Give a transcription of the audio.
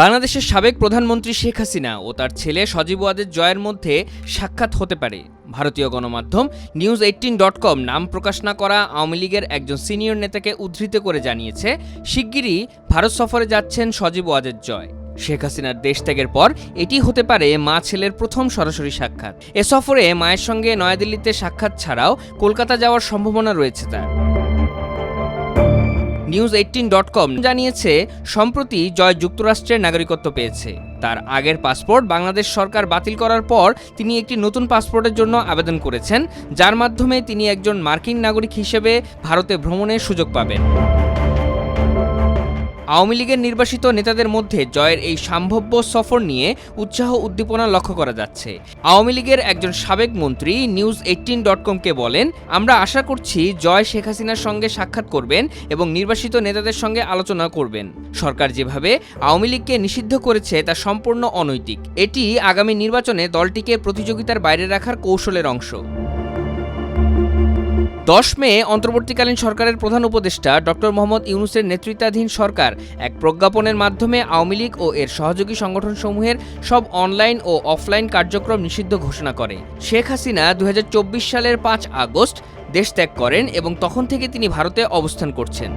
বাংলাদেশের সাবেক প্রধানমন্ত্রী শেখ হাসিনা ও তার ছেলে সজীব ওয়াজেদ জয়ের মধ্যে সাক্ষাৎ হতে পারে। ভারতীয় গণমাধ্যম News18.com নাম প্রকাশ না করা আওয়ামী লীগের একজন সিনিয়র নেতাকে উদ্ধৃত করে জানিয়েছে, শিগগিরই ভারত সফরে যাচ্ছেন সজীব ওয়াজেদ জয়। শেখ হাসিনার দেশ ত্যাগের পর এটি হতে পারে মা ছেলের প্রথম সরাসরি সাক্ষাৎ। এ সফরে মায়ের সঙ্গে নয়াদিল্লিতে সাক্ষাৎ ছাড়াও কলকাতা যাওয়ার সম্ভাবনা রয়েছে তার। News18.com জানিয়েছে, সম্প্রতি জয় যুক্তরাষ্ট্রের নাগরিকত্ব পেয়েছে। তার আগের পাসপোর্ট বাংলাদেশ সরকার বাতিল করার পর তিনি একটি নতুন পাসপোর্টের জন্য আবেদন করেছেন, যার মাধ্যমে তিনি একজন মার্কিন নাগরিক হিসেবে ভারতে ভ্রমণের সুযোগ পাবেন। আওয়ামী লীগের নির্বাসিত নেতাদের মধ্যে জয়ের এই সম্ভাব্য সফর নিয়ে উৎসাহ উদ্দীপনা লক্ষ্য করা যাচ্ছে। আওয়ামী লীগের একজন সাবেক মন্ত্রী News18.com-কে বলেন, আমরা আশা করছি জয় শেখ হাসিনার সঙ্গে সাক্ষাৎ করবেন এবং নির্বাসিত নেতাদের সঙ্গে আলোচনা করবেন। সরকার যেভাবে আওয়ামী লীগকে নিষিদ্ধ করেছে তা সম্পূর্ণ অনৈতিক। এটি আগামী নির্বাচনে দলটিকে প্রতিযোগিতার বাইরে রাখার কৌশলের অংশ। 10 মে অন্তর্বর্তীকালীন সরকারের প্রধান উপদেষ্টা ডক্টর মোহাম্মদ ইউনূসের নেতৃত্বাধীন সরকার এক প্রজ্ঞাপনের মাধ্যমে আওয়ামী লীগ ও এর সহযোগী সংগঠনসমূহের সব অনলাইন ও অফলাইন কার্যক্রম নিষিদ্ধ ঘোষণা করে। শেখ হাসিনা 2024 সালের 5 আগস্ট দেশ ত্যাগ করেন এবং তখন থেকে তিনি ভারতে অবস্থান করছেন।